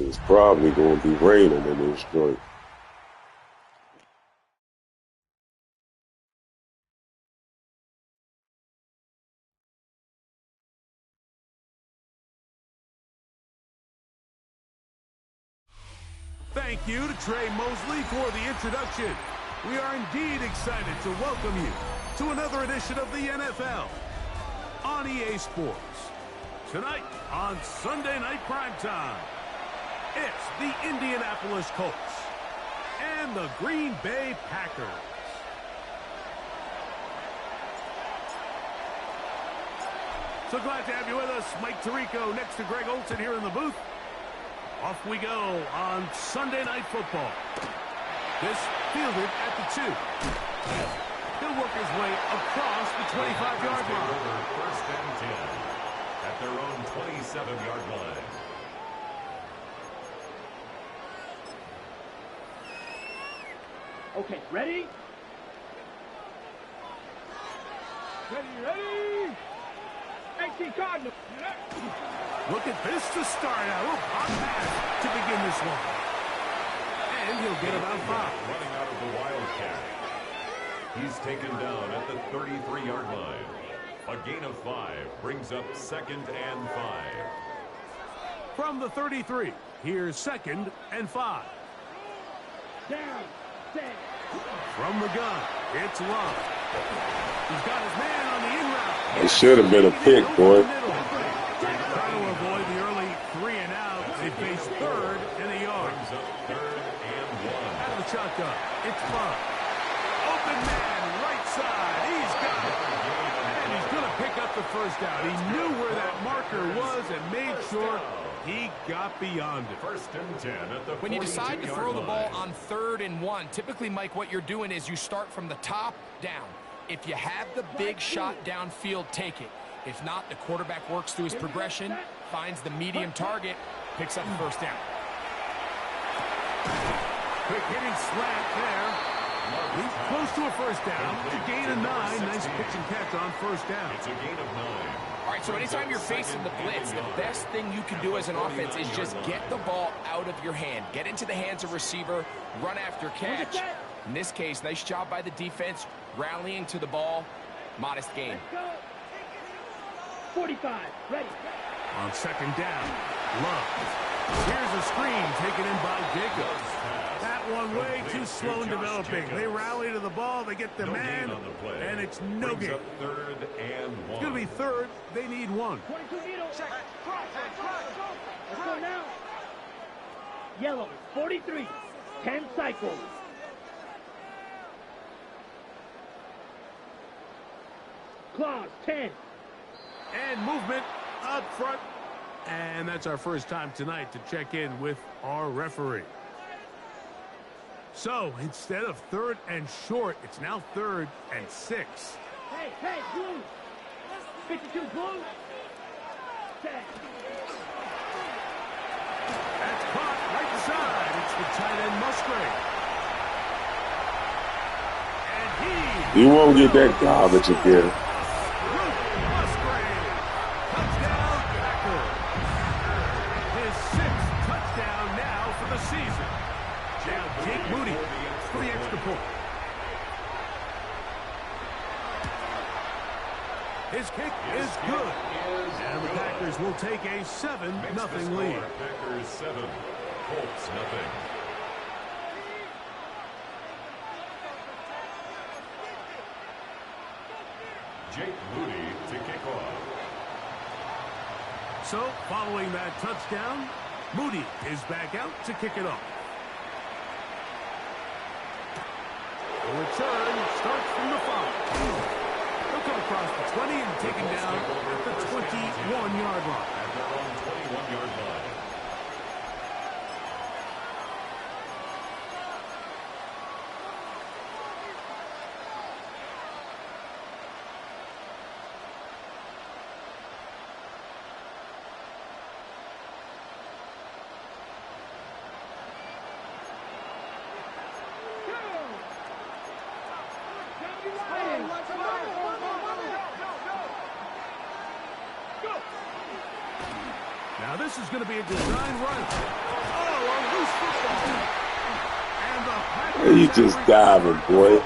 It's probably going to be raining in this joint. Thank you to Trey Mosley for the introduction. We are indeed excited to welcome you to another edition of the NFL on EA Sports. Tonight on Sunday Night Primetime, it's the Indianapolis Colts and the Green Bay Packers. So glad to have you with us. Mike Tirico next to Greg Olsen here in the booth. Off we go on Sunday Night Football. This fielded at the 2. He'll work his way across the 25-yard line. First and 10 at their own 27-yard line. Okay, ready? Ready? AC Cardinal. Look at this to start out. A hot pass to begin this one. And he'll get about 5. Running out of the Wildcat. He's taken down at the 33-yard line. A gain of 5 brings up 2nd and 5. From the 33, here's 2nd and 5. Down, set. From the gun, it's Love. He's got his man on the in route. It should have been a pick, boy. Trying to avoid the early 3 and out. They face 3rd and a yard. Brings up 3rd and 1. Out of the shotgun, it's Love. Open man, right side. He's got it. And he's going to pick up the first down. He knew where that marker was and made sure he got beyond it. 1st and 10 at the When you decide to throw the ball line. on 3rd and 1, typically, Mike, what you're doing is you start from the top down. If you have the big shot downfield, take it. If not, the quarterback works through his progression, finds the medium target, picks up the first down. Quick hitting slant there. He's close to a first down. It's a gain of 9. Nice pitch and catch on first down. It's a gain of 9. All right, so anytime you're facing the blitz, the best thing you can do as an offense is just get the ball out of your hand. Get into the hands of receiver, run after catch. In this case, nice job by the defense, rallying to the ball. Modest gain. 45, ready. On 2nd down, Love. Here's a screen taken in by Jacobs. That one way too slow in developing. They rally to the ball, they get the man, and it's no gain. 3rd and 1. It's going to be 3rd. They need 1. 22 needle. Let's go now. Yellow, 43. 10 cycles. Claws, 10. And movement up front. And that's our first time tonight to check in with our referee. So instead of 3rd and short, it's now 3rd and 6. Hey, blue. 52 blue. 10. That's caught right side. It's the tight end Musgrave. And You won't get that garbage again. Musgrave. Touchdown, Packers. His 6th touchdown now for the season. Now Jake Moody for the extra point. His kick is good. And the Packers will take a 7-0 lead. Packers 7, Colts 0. Jake Moody to kick off. So, following that touchdown, Moody is back out to kick it off. The return starts from the 5. He'll come across the 20 and taken down at the 21-yard line. At their own 21-yard line. Now this is going to be a design run. Oh, a loose football. And the Packers He just diving, boy.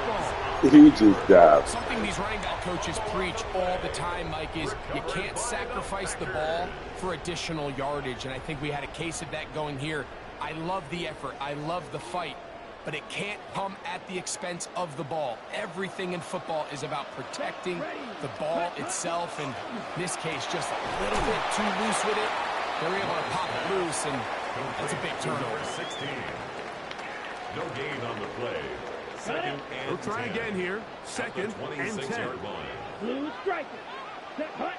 He just diving. Something these running back coaches preach all the time, Mike, is you can't sacrifice the ball for additional yardage. And I think we had a case of that going here. I love the effort. I love the fight. But it can't come at the expense of the ball. Everything in football is about protecting the ball itself. And in this case, just a little bit too loose with it. They're able to pop it loose, and that's a big turnover. 16. No gain on the play. Second and We'll try 10. again here. Second and 10. Blue striker. Set hut.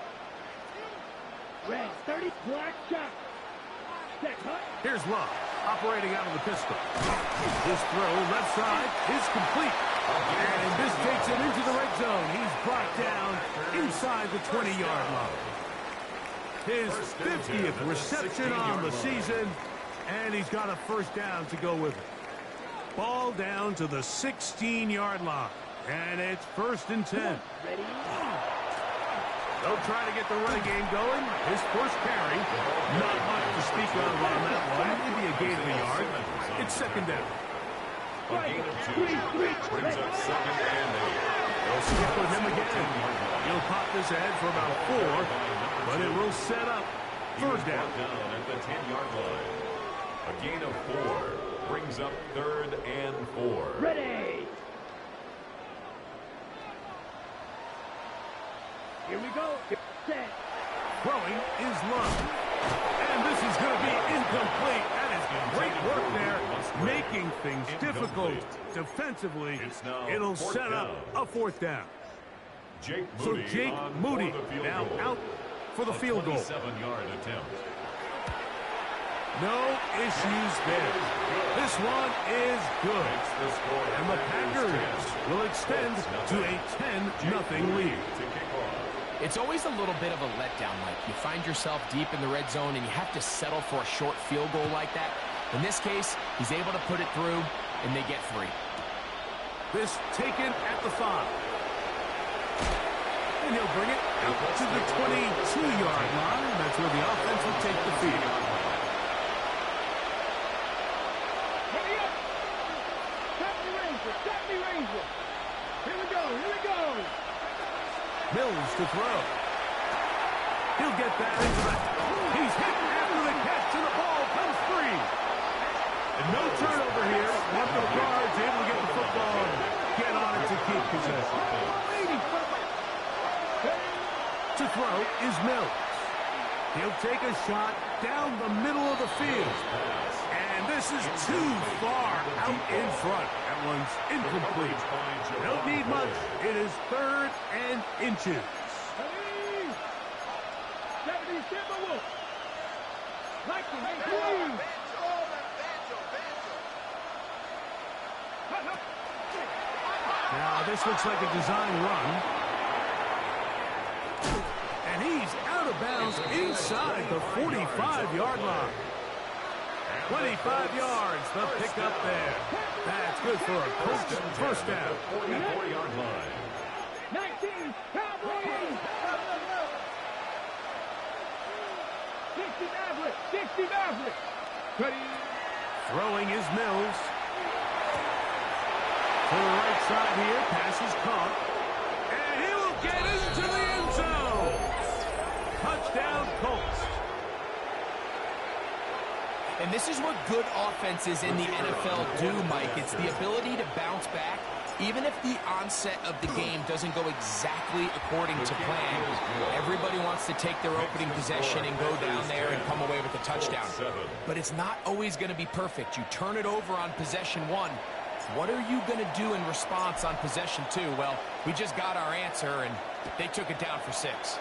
Red 30. Black shot. Set hut. Here's Love, operating out of the pistol. His throw, left side, is complete. And this takes him into the red zone. He's brought down inside the 20-yard line. His 50th reception on the season, and he's got a first down to go with it. Ball down to the 16-yard line, and it's 1st and 10. Ready. They'll try to get the running game going. His first carry, not much to speak of on that one. Maybe a gain of a yard. It's 2nd down. A gain of 2 brings up 2nd and 8. They'll stick with him again. He'll pop this ahead for about 4, but it will set up 3rd down. Down at the 10-yard line. A gain of 4 brings up 3rd and 4. Ready. Here we go. Set. Throwing is Love. And this is going to be incomplete. That is great work there, making things difficult defensively. It'll set up a 4th down. Jake So Moody, Jake Moody now goal. out for the field goal. 27-yard attempt. No issues there. This one is good. The score And the Packers will extend to a 10-0 lead. to kick off. It's always a little bit of a letdown, Mike. You find yourself deep in the red zone, and you have to settle for a short field goal like that. In this case, he's able to put it through, and they get 3. This taken at the 5. And he'll bring it out to the 22-yard line. That's where the offense will take the field. Hurry up. Stop me, Ranger. Stop me, Ranger. Here we go. Here we go. Mills to throw. He'll get that into the... He's hit after the catch, and the ball comes free. And no turnover here. One of the guards able to get the football and get on it to keep possession. To throw is Mills. He'll take a shot down the middle of the field. And this is too far out in front. That one's incomplete. Don't need much. It is 3rd and inches. Ready. 70 Timberwolf. Like the way. Now this looks like a design run. And he's out of bounds inside the 45-yard line. 25 yards, the pickup there. That's good for a Colts first down. 44-yard line. 19 Cowboys. 60 Maverick. 60 Maverick. Ready. Throwing is Mills. To the right side here, pass is caught. And he will get into the end zone. Touchdown, Colts. And this is what good offenses in the NFL do, Mike. It's the ability to bounce back, even if the onset of the game doesn't go exactly according to plan. Everybody wants to take their opening possession and go down there and come away with a touchdown. But it's not always going to be perfect. You turn it over on possession 1. What are you going to do in response on possession 2? Well, we just got our answer, and they took it down for 6.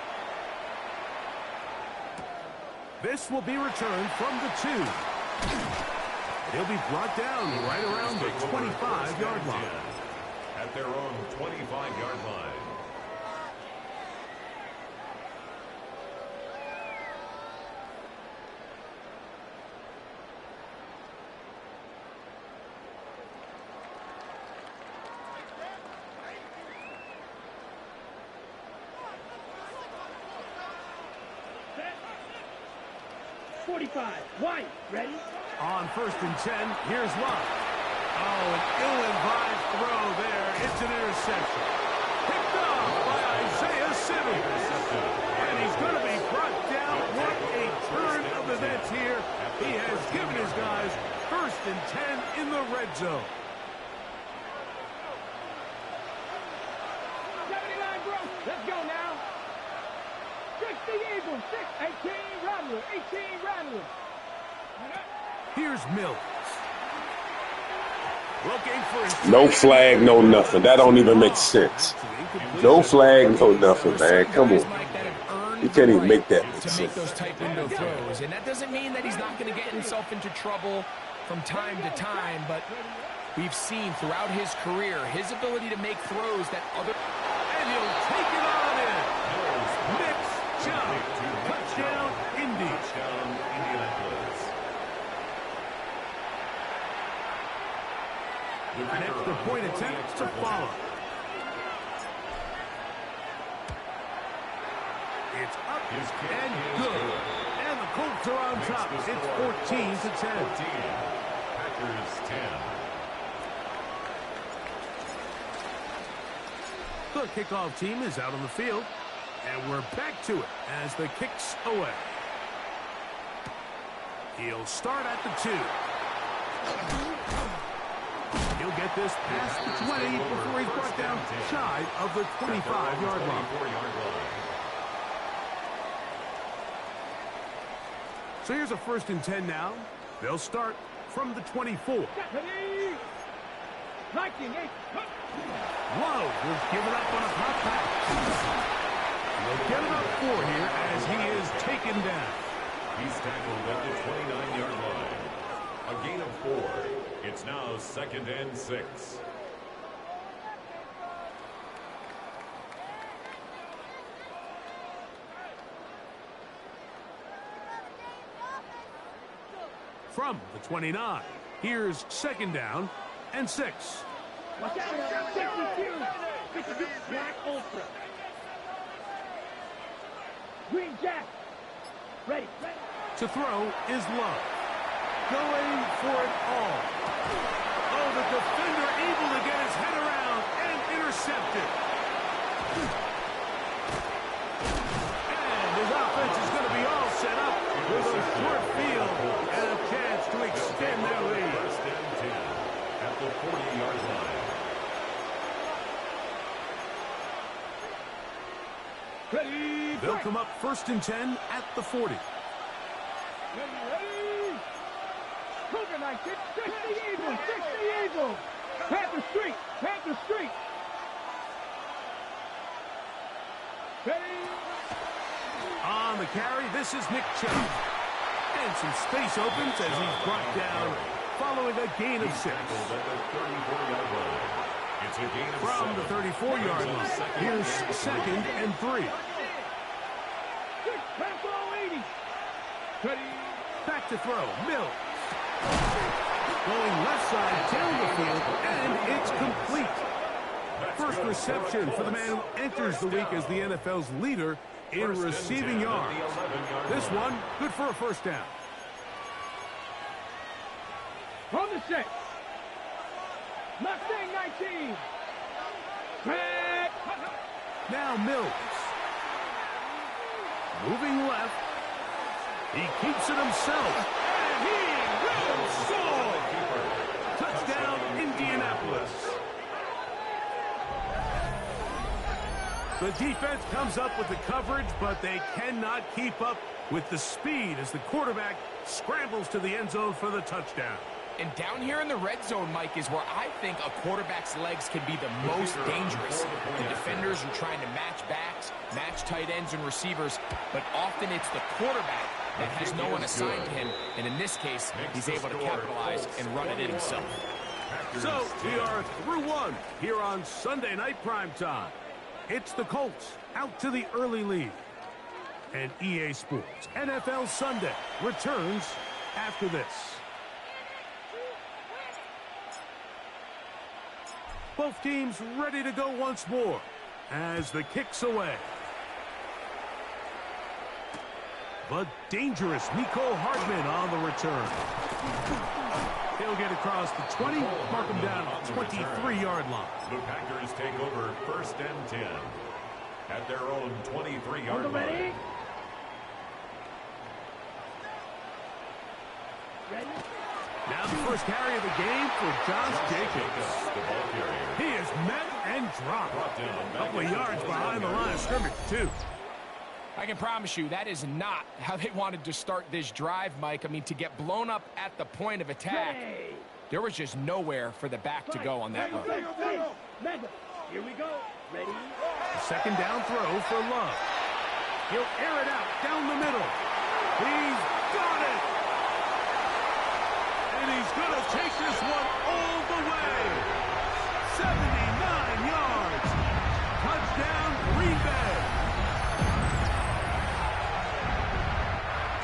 This will be returned from the 2. He'll be brought down right around the 25-yard line. At their own 25-yard line. 45. White, ready? On 1st and 10, here's Love. Oh, an ill-advised throw there. It's an interception. Picked off by Isaiah Simmons. And he's going to be brought down. What a turn of events here. He has given his guys 1st and 10 in the red zone. 79, bro. Let's go now. 60 Eagles. 18 Rattler. 18 Rattler. Here's Mills. Looking for his No flag, no nothing. That don't even make sense. No flag, no nothing, man. Come on. You can't even make that make to sense. make those tight window throws. And that doesn't mean that he's not going to get himself into trouble from time to time, but we've seen throughout his career his ability to make throws that other... And he'll take it on in. Next job. Touchdown, Indy. Touchdown, Indianapolis. An extra point attempt to follow. It's up and good. And the Colts are on top. It's 14 to 10. Packers 10. The kickoff team is out on the field. And we're back to it as the kick's away. He'll start at the 2. He'll get this past the 20 before he's brought down shy of the 25-yard line. So here's a 1st and 10 now. They'll start from the 24. Love was given up on a pop pass. They'll get about 4 here as he is taken down. He's tackled at the 29-yard line. A gain of 4. It's now 2nd and 6. From the 29, here's 2nd down and 6. Watch out, 62. Black Ultra. Green Jack. Ready. To throw is Love. Going for it all. Oh, the defender able to get his head around and intercepted. And his offense is going to be all set up with a short field and a chance to extend their lead. 1st and 10 at the 40-yard line. Ready. They'll come up 1st and 10 at the 40. Ready. Cougar 19. 60 Eagles. 60 Eagles. Panther Street. Panther Street. Ready. On the carry, this is Nick Chubb. And some space opens as he's brought down following a gain of 6. At the 34-yard line. It's a gain of From 7. the 34-yard line, here's 2nd and 3. Back to throw, Mills. Going left side down the field, and it's complete. First reception for the man who enters the week as the NFL's leader in receiving yards. This one, good for a 1st down. From the 6. Mustang 19. Back. Now Mills. Moving left. He keeps it himself. And he will score. Touchdown, Indianapolis. The defense comes up with the coverage, but they cannot keep up with the speed as the quarterback scrambles to the end zone for the touchdown. And down here in the red zone, Mike, is where I think a quarterback's legs can be the most dangerous. The defenders are trying to match backs, match tight ends and receivers, but often it's the quarterback that has no one assigned to him, and in this case, he's able to capitalize and run it in himself. So we are through one here on Sunday Night Primetime. It's the Colts out to the early lead. And EA Sports NFL Sunday returns after this. Both teams ready to go once more as the kick's away. The dangerous Mecole Hardman on the return. He'll get across the 20, mark him down at the 23-yard line. The Packers take over 1st and 10 at their own 23-yard line. Now the first carry of the game for Josh Jacobs. He is met and dropped. A couple of yards behind the line of scrimmage, too. I can promise you that is not how they wanted to start this drive, Mike. I mean, to get blown up at the point of attack, there was just nowhere for the back to go on that run. Here we go. Ready? Second down throw for Love. He'll air it out down the middle. He's got it. And he's going to take this one all the way. 79 yards. Touchdown, Green Bay.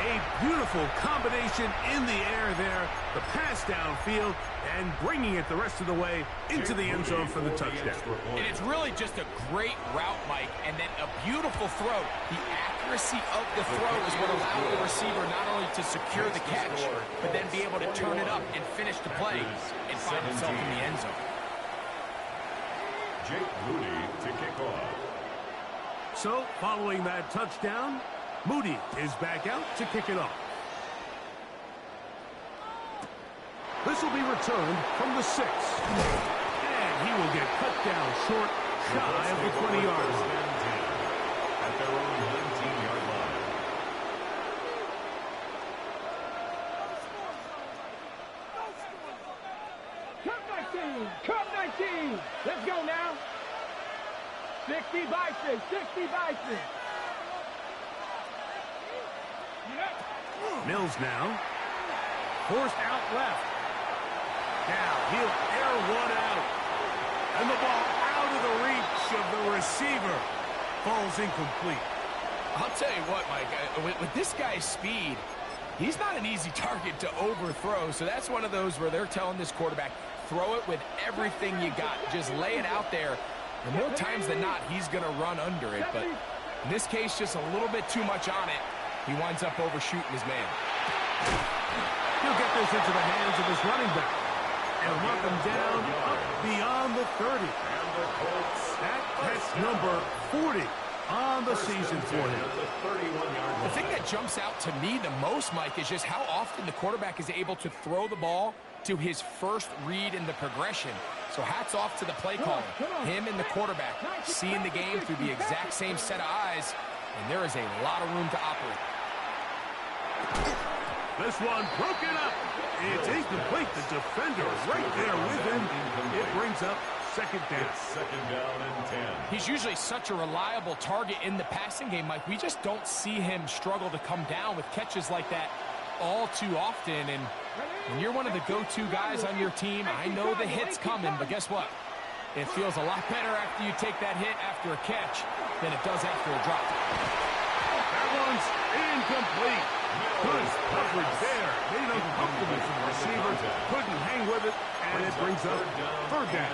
A beautiful combination in the air there. The pass downfield and bringing it the rest of the way into the end zone for the touchdown. And it's really just a great route, Mike, and then a beautiful throw. The accuracy of the throw is what allowed the receiver not only to secure the catch, but then be able to turn it up and finish the play and find himself in the end zone. Jake Moody to kick off. So, following that touchdown, Moody is back out to kick it off. This will be returned from the 6. And he will get cut down short, shy of the 20-yard line. At their own 19-yard line. Cup 19. Let's go now. 60 Bison. 60 Bison. Mills now. Forced out left. Now he'll air one out. And the ball out of the reach of the receiver. Falls incomplete. I'll tell you what, Mike, with this guy's speed, he's not an easy target to overthrow. So that's one of those where they're telling this quarterback, throw it with everything you got. Just lay it out there. And more times than not, he's going to run under it. But in this case, just a little bit too much on it. He winds up overshooting his man. He'll get this into the hands of his running back. And knock him down up beyond the 30. That catch number 40 on the season for him. The thing that jumps out to me the most, Mike, is just how often the quarterback is able to throw the ball to his first read in the progression. So hats off to the play caller. Him and the quarterback seeing the game through the exact same set of eyes, and there is a lot of room to operate. This one broken up. It's incomplete. The defender right there with him. It brings up second down. It's 2nd down and 10. He's usually such a reliable target in the passing game, Mike. We just don't see him struggle to come down with catches like that all too often. And when you're one of the go-to guys on your team, I know the hit's coming, but guess what? It feels a lot better after you take that hit after a catch than it does after a drop. That one's incomplete. Good coverage there. Made it uncomfortable for the receiver. Couldn't hang with it, and it brings up third down.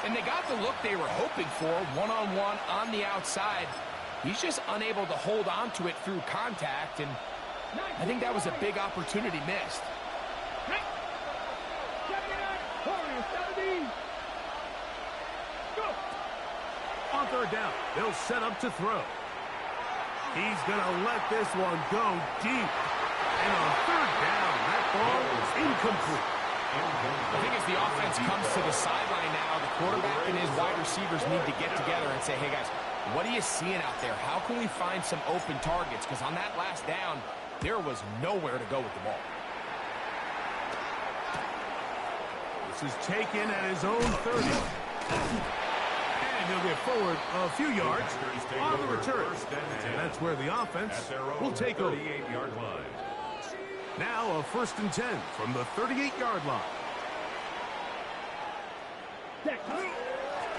And they got the look they were hoping for, one-on-one on the outside. He's just unable to hold on to it through contact, and I think that was a big opportunity missed. On third down, they'll set up to throw. He's going to let this one go deep. And on third down, that ball is incomplete. I think as the offense comes to the sideline now, the quarterback and his wide receivers need to get together and say, hey, guys, what are you seeing out there? How can we find some open targets? Because on that last down, there was nowhere to go with the ball. This is taken at his own 30. And he'll get forward a few yards on the return. And that's where the offense will take over. Now a 1st and 10 from the 38-yard line.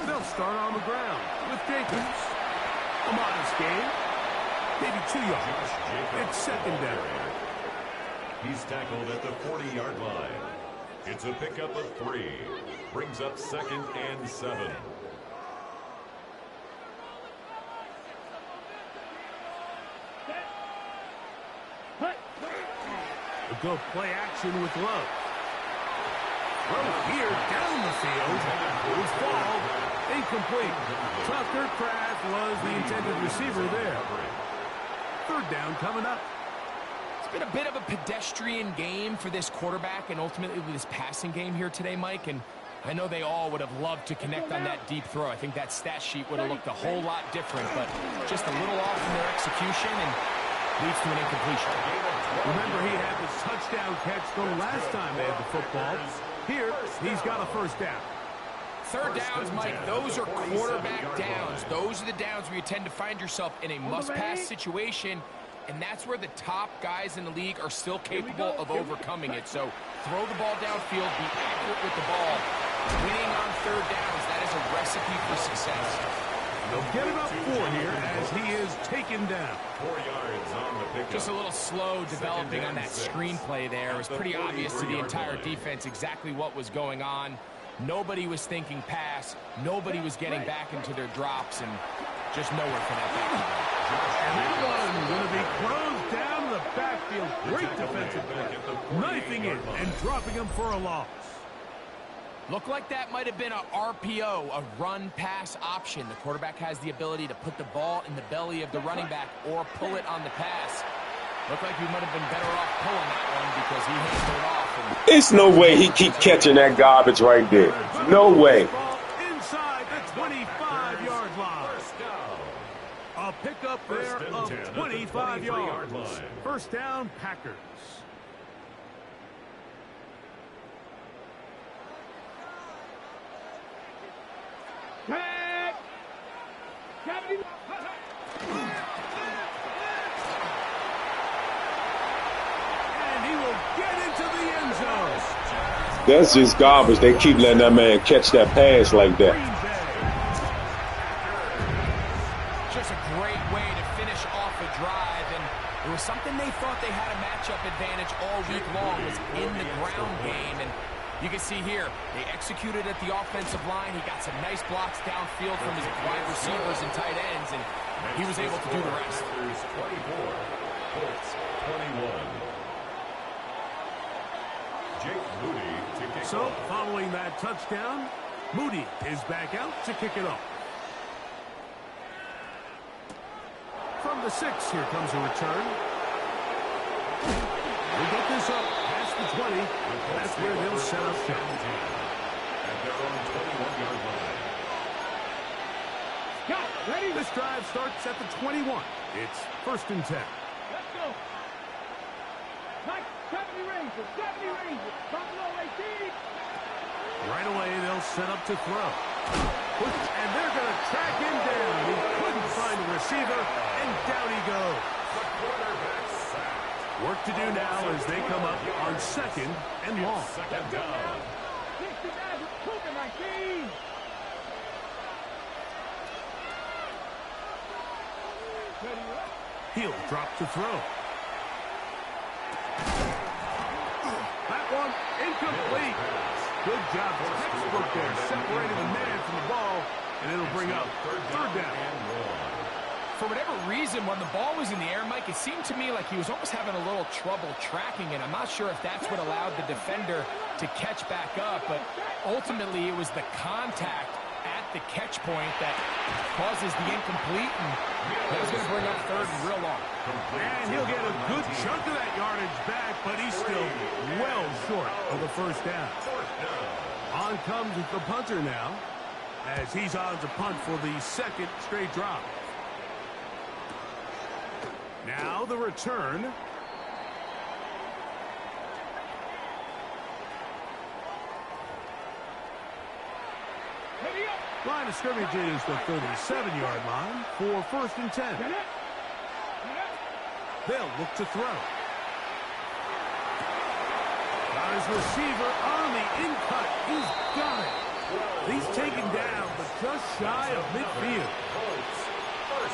They'll start on the ground with Jacobs. A modest gain. Maybe 2 yards. It's 2nd down. He's tackled at the 40-yard line. It's a pickup of 3. Brings up 2nd and 7. Go play action with Love. Throw here down the field. It was ball. Incomplete. Tucker Kraft was the intended receiver there. Third down coming up. It's been a bit of a pedestrian game for this quarterback and ultimately this passing game here today, Mike. And I know they all would have loved to connect on that deep throw. I think that stat sheet would have looked a whole lot different, but just a little off in their execution and leads to an incompletion. Remember, he had the touchdown catch the last time they had the football. Here, he's got a first down. Third downs, Mike, those are quarterback downs. Those are the downs where you tend to find yourself in a must-pass situation, and that's where the top guys in the league are still capable of overcoming it. So throw the ball downfield, be accurate with the ball. Winning on third downs, that is a recipe for success. They'll get it up 4 here as he is taken down. 4 yards on the pickup. Just a little slow developing on that screenplay there. It was pretty obvious to the entire defense exactly what was going on. Nobody was thinking pass. Nobody was getting back into their drops, and just nowhere for that back. And that one going to be closed down to the backfield. Great defensive play. Knifing it and dropping him for a loss. Looked like that might have been a RPO, a run-pass option. The quarterback has the ability to put the ball in the belly of the running back or pull it on the pass. Looked like he might have been better off pulling that one because he handed it off. It's no way he keep catching that garbage right there. No way. Inside the 25-yard line. A pickup there of 25 yards. First down, Packers. That's just garbage. They keep letting that man catch that pass like that. Just a great way to finish off a drive, and it was something they thought they had a matchup advantage all week long, was in the ground game. And you can see here, they executed at the offensive line. He got some nice blocks downfield from his wide receivers and tight ends, and he was able to do the rest. 24, Colts 21. So, following that touchdown, Moody is back out to kick it off. From the 6, here comes a return. They get this up past the 20. That's where they'll set up shop. At their own 21-yard line. Got it. Ready? This drive starts at the 21. It's 1st and 10. Let's go. Nice. 70 Rangers. 70 Rangers. Buffalo 18. Right away, they'll set up to throw. And they're going to track him down. He couldn't find a receiver, and down he goes. The quarterback sacked. Work to do now as they come up on 2nd and long. Second down. 69 Cougar 19. He'll drop to throw. That one incomplete. Good job. Textbook there. Separated the man from the ball, and it'll bring up third down. For whatever reason, when the ball was in the air, Mike, it seemed to me like he was almost having a little trouble tracking it. I'm not sure if that's what allowed the defender to catch back up, but ultimately it was the contact at the catch point that causes the incomplete, and that's going to bring up third and real long. And he'll get a good chunk of that yardage back, but he's still well short of the first down. On comes the punter now, as he's on to punt for the 2nd straight drop. Now the return. Line of scrimmage is the 37-yard line for 1st and 10. They'll look to throw. Got his receiver on the in-cut. He's got it. He's taken down, but just shy of midfield.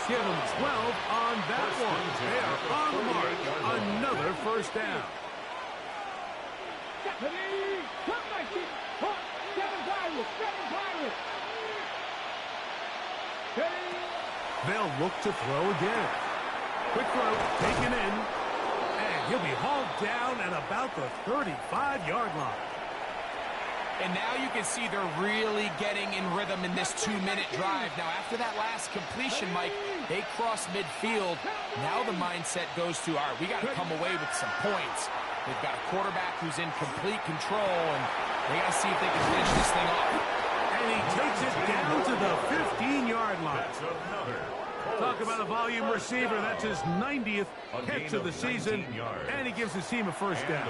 Give him 12 on that one. They are on the mark. Another first down. They'll look to throw again. Quick throw taken in. And He'll be hauled down at about the 35-yard line. And now you can see they're really getting in rhythm in this 2-minute drive. Now, after that last completion, Mike, they cross midfield. Now the mindset goes to, all right, we got to come away with some points. They've got a quarterback who's in complete control, and they got to see if they can finish this thing off. And he takes it down to the 15-yard line. Talk about a volume receiver. That's his 90th catch of the season, and he gives his team a first down.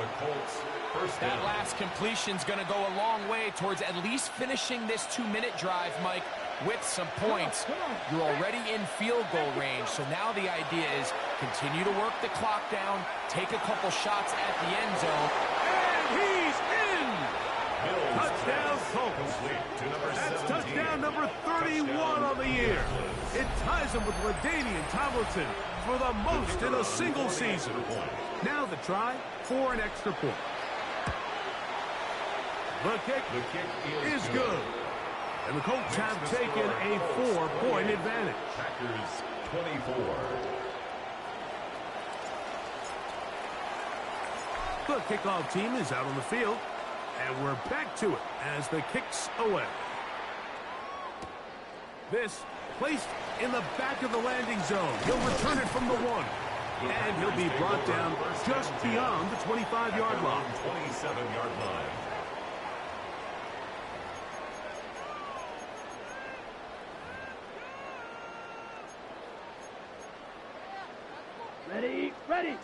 That last completion's going to go a long way towards at least finishing this 2-minute drive, Mike, with some points. You're already in field goal range, so now the idea is continue to work the clock down, take a couple shots at the end zone. And he's in! Touchdown Colts. That's touchdown number 31 on the year. It ties him with LaDainian Tomlinson for the most in a single season. Now the try for an extra point. The kick is good. And the Colts have taken a 4-point advantage. Packers 24. The kickoff team is out on the field. And we're back to it as the kick's away. This placed in the back of the landing zone. He'll return it from the 1. And he'll be brought down just beyond the 25-yard line. 27-yard line. Ready, ready.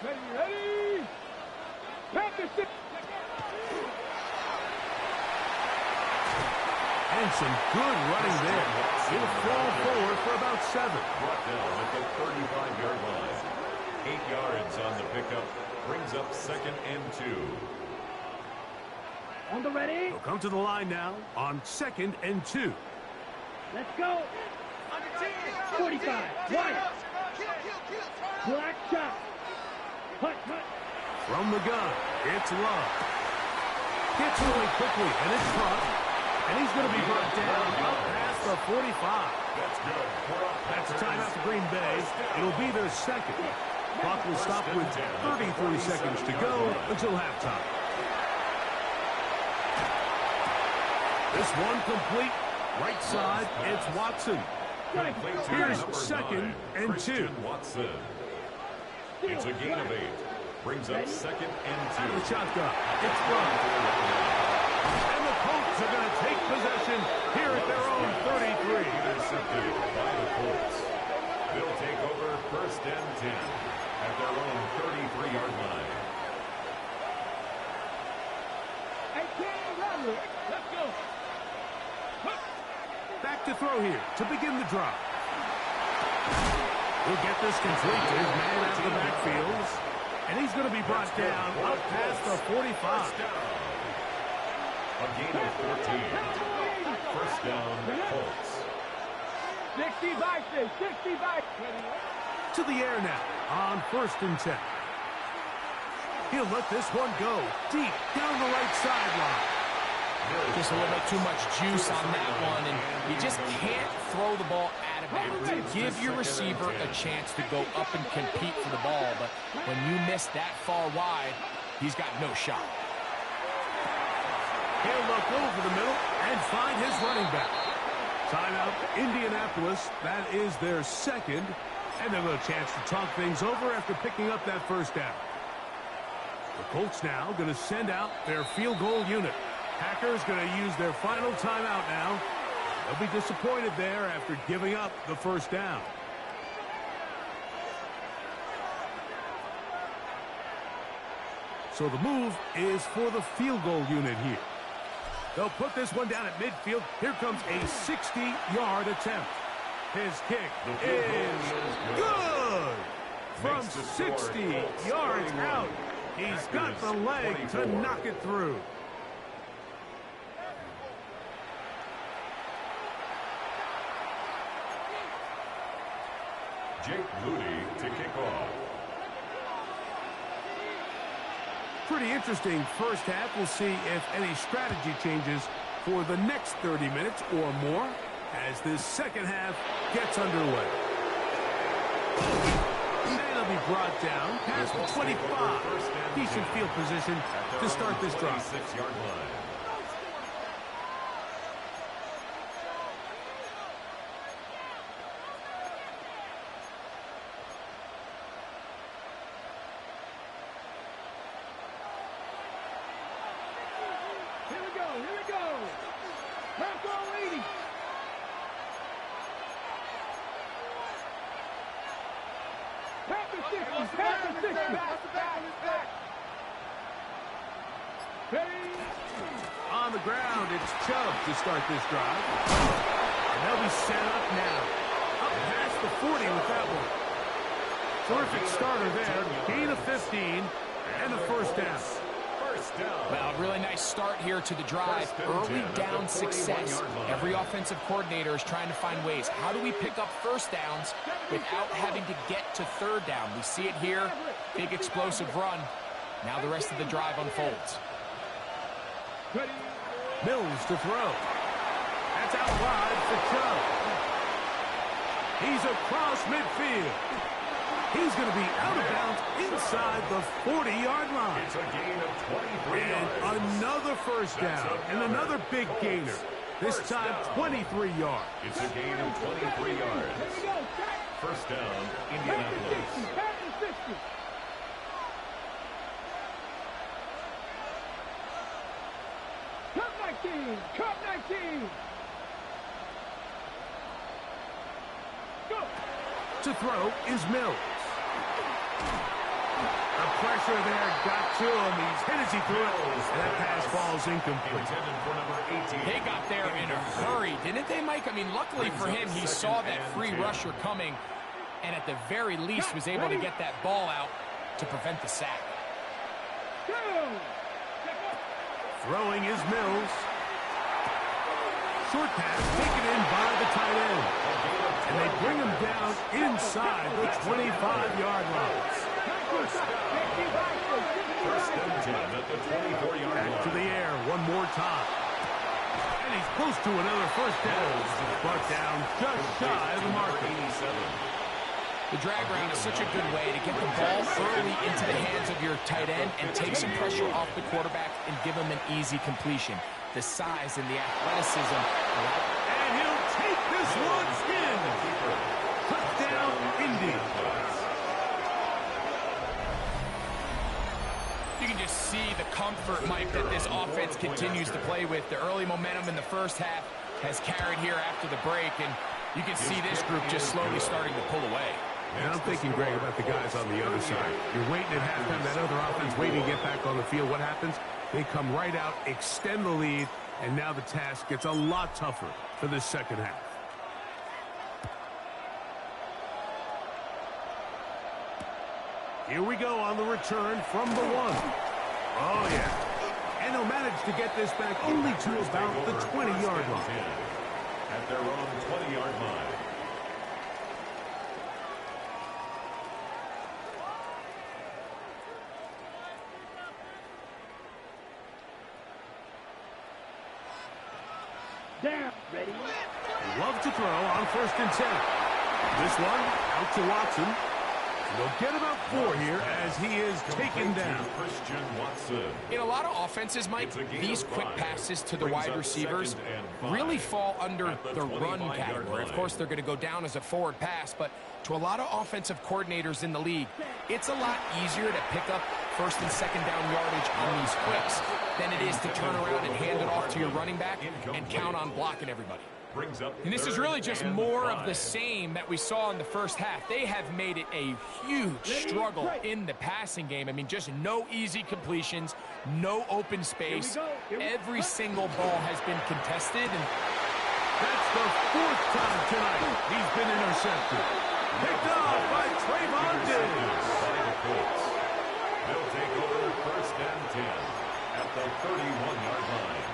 Ready, ready. Practice. And some good running there. He'll fall forward for about 7. Brought down at the 35-yard line. 8 yards on the pickup. Brings up 2nd and 2. On the ready. He'll come to the line now on 2nd and 2. Let's go. 45. Right. Black shot. Hut, hut. From the gun, it's Love. Gets away quickly, and it's caught. And he's going to be brought down up past the 45. That's good. That's a timeout to Green Bay. It'll be their second. Clock will stop with 33 seconds to go until halftime. This one complete. Right side, it's Watson. Here's 2nd and 2. Watson. It's a gain of 8. Brings up 2nd and 2. Out of the shotgun. It's run. And the Colts are going to take possession here at their own 33. Intercepted by the Colts. They'll take over 1st and 10 at their own 33-yard line. Let's go. Back to throw here to begin the drive. He'll get this complete to his man out of the backfield. And he's going to be brought down up past the 45. A gain of 14. 1st down, Colts. 65, 65. To the air now on 1st and 10. He'll let this one go deep down the right sideline. Just a little bit too much juice on that one, and you just can't throw the ball out of bounds. Give your receiver a chance to go up and compete for the ball, but when you miss that far wide, he's got no shot. He'll look over the middle and find his running back. Timeout, Indianapolis. That is their second, and they'll have a chance to talk things over after picking up that first down. The Colts now going to send out their field goal unit. Packers going to use their final timeout now. They'll be disappointed there after giving up the first down. So the move is for the field goal unit here. They'll put this one down at midfield. Here comes a 60-yard attempt. His kick is good. From 60 yards out, he's got the leg to knock it through. Jake Moody to kick off. Pretty interesting first half. We'll see if any strategy changes for the next 30 minutes or more as this second half gets underway. And it'll be brought down past the 25. Decent field position to start this drive. 6-yard line. Here we go, here we go. Back on 80. Back to 60, back to 60. Ready? On the ground, it's Chubb to start this drive. And they'll be set up now. Up past the 40 with that one. Terrific starter there. Gain of 15 and a first down. Well, really nice start here to the drive. Early down success. Every offensive coordinator is trying to find ways. How do we pick up first downs without having to get to third down? We see it here. Big explosive run. Now the rest of the drive unfolds. Mills to throw. That's out wide for Chubb. He's across midfield. He's going to be out of bounds inside the 40-yard line. It's a gain of 23 And yards. another first down and another big gainer. This time 23 yards. It's a gain of 23 yards. Here we go, back. First down, Back to 60, Indianapolis. back to 60. Cup 19, Cup 19. Go. To throw is Mills. The pressure there got to him. He's hit as he throws. And that pass falls incomplete. Intended for number 18. They got there in a hurry, didn't they, Mike? I mean, luckily for him, he saw that free rusher coming, and at the very least was able to get that ball out to prevent the sack. Go. Throwing is Mills. Short pass taken in by the tight end. And they bring him down inside the 25-yard line. First and 10 at the 24-yard Back to line. the air one more time. And he's close to another first down. Brought down just shy of the marker. 87. The drag route is such a good way to get the ball early into the hands of your tight end and take some pressure off the quarterback and give him an easy completion. The size and the athleticism. And he'll take this one in. Touchdown, Indy. You can just see the comfort, Mike, that this offense continues to play with. The early momentum in the first half has carried here after the break, and you can see this group just slowly starting to pull away. And I'm thinking, Greg, about the guys on the other side. You're waiting at halftime, that other offense waiting to get back on the field. What happens? They come right out, extend the lead, and now the task gets a lot tougher for this second half. Here we go on the return from the one. Oh, yeah. And he'll manage to get this back only to about the 20-yard line. At their own 20-yard line. Down. Ready. Love to throw on 1st and 10. This one out to Watson. They'll get about 4 here as he is taken down. Christian Watson. In a lot of offenses, Mike, these quick passes to the wide receivers really fall under the run category. Of course, they're going to go down as a forward pass, but to a lot of offensive coordinators in the league, it's a lot easier to pick up 1st and 2nd down yardage on these quicks than it is to turn around and hand it off to your running back and count on blocking everybody. Brings up And this is really just more of the same that we saw in the first half. They have made it a huge struggle in the passing game. I mean, just no easy completions, no open space. Every single ball has been contested. And That's the 4th time tonight he's been intercepted. Picked off by Trayvon Diggs. They'll take over 1st and 10 at the 31-yard line.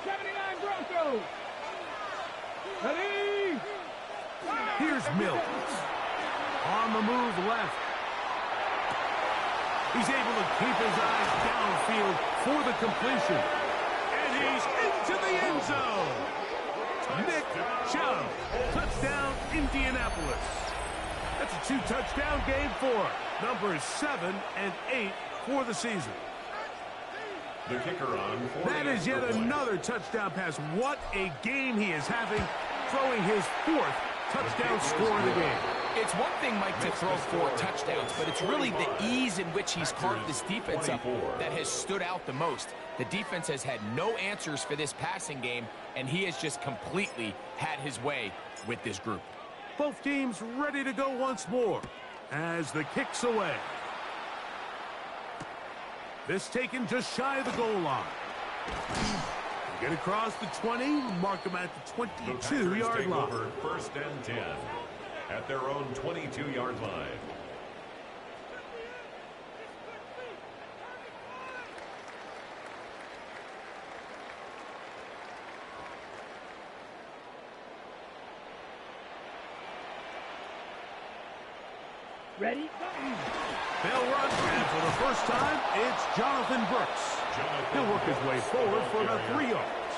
79 Broncos. Ready. Here's Mills. On the move left. He's able to keep his eyes downfield for the completion. And he's into the end zone. Nick Chubb. Touchdown, Indianapolis. That's a 2-touchdown game for numbers 7 and 8 for the season. The kicker on. That is yet another touchdown pass. What a game he is having, throwing his 4th touchdown score in the game. It's one thing, Mike, to throw 4 touchdowns, but it's really the ease in which he's carved this defense up that has stood out the most. The defense has had no answers for this passing game, and he has just completely had his way with this group. Both teams ready to go once more as the kick's away. This taken just shy of the goal line. Get across the 20, mark them at the 22-yard line. Over 1st and 10 at their own 22-yard line. Ready? They'll run, and for the first time, it's Jonathan Brooks. He'll work his way forward for about 3 yards.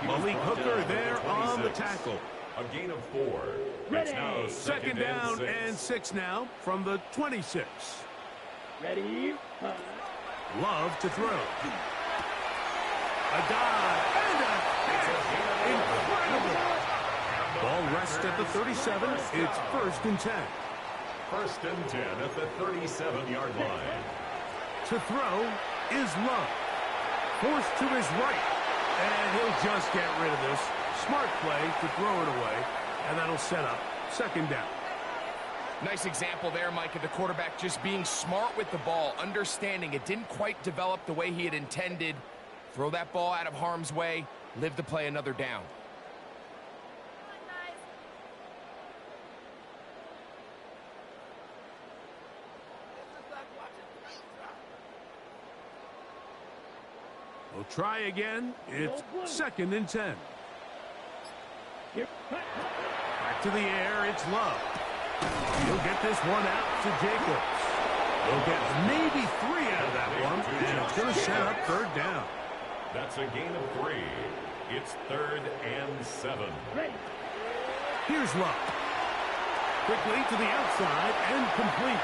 Malik Hooker there on the tackle. A gain of 4. It's now Second down and 6 now from the 26. Ready? Love to throw. A dive and a incredible. Ball rests at the 37. It's 1st and 10. 1st and 10 at the 37-yard line. To throw is Love. Forced to his right. And he'll just get rid of this. Smart play to throw it away. And that'll set up 2nd down. Nice example there, Mike, of the quarterback just being smart with the ball, understanding it didn't quite develop the way he had intended. Throw that ball out of harm's way, live to play another down. We'll try again. It's 2nd and 10. Back to the air, it's Love. He'll get this one out to Jacobs. He'll get maybe 3 out of that one, and it's going to set up 3rd down. That's a gain of 3. It's 3rd and 7. Here's Love. Quickly to the outside and complete.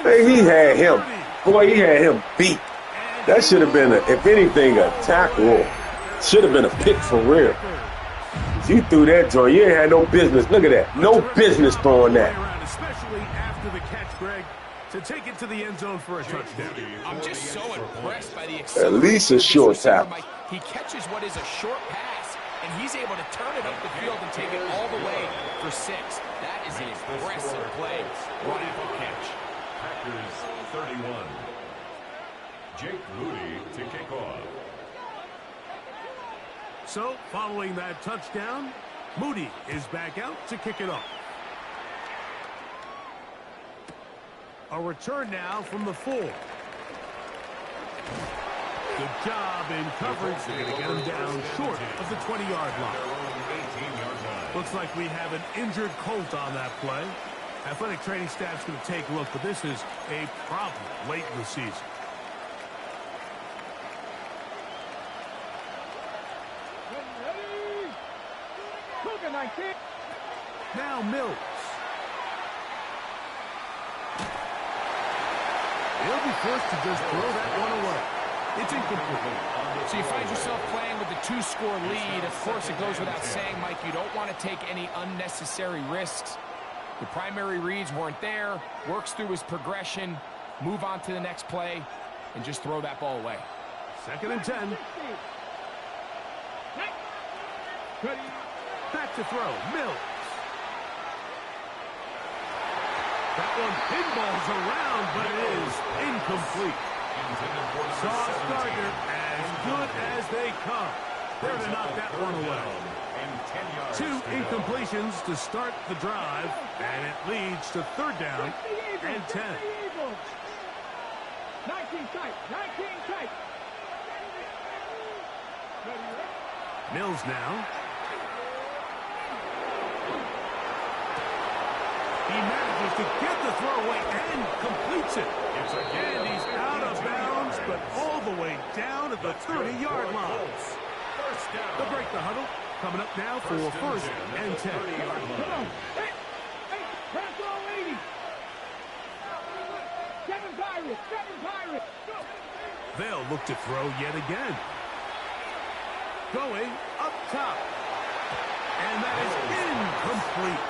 Hey, he had him. Boy, he had him beat. That should have been, if anything, a tackle. Should have been a pick for real. You threw that joint. You ain't had no business. Look at that. No business throwing that. Especially after the catch, Greg, to take it to the end zone for a touchdown. I'm just so impressed by the At least a short tackle. He catches what is a short pass, and he's able to turn it up the field and take it all the way for 6. That is an impressive play. Run after catch. Packers 31. Jake Moody to kick off. So, following that touchdown, Moody is back out to kick it off. A return now from the 4. Good job in coverage. They're going to get him down short of the 20-yard line. Looks like we have an injured Colt on that play. Athletic training staff's going to take a look, but this is a problem late in the season. Now Mills. He'll be forced to just throw that one away. It's incomplete. So you find yourself playing with a 2-score lead. Of course, it goes without saying, Mike, you don't want to take any unnecessary risks. The primary reads weren't there. Works through his progression. Move on to the next play and just throw that ball away. 2nd and 10. Back to throw. Mills. That one pinballs around, but it is incomplete. Sauce Gardner, as good as they come. There to knock that one away. 2 incompletions to start the drive, and it leads to 3rd down and 10. 19 tight. Mills now. He manages to get the throw away and completes it. And he's out of bounds, but all the way down at the 30-yard line. They'll break the huddle. coming up now for first and 10. Come on. Hey, pass all 80. Seven Pirates. Go. They'll look to throw yet again. Going up top. And that is incomplete.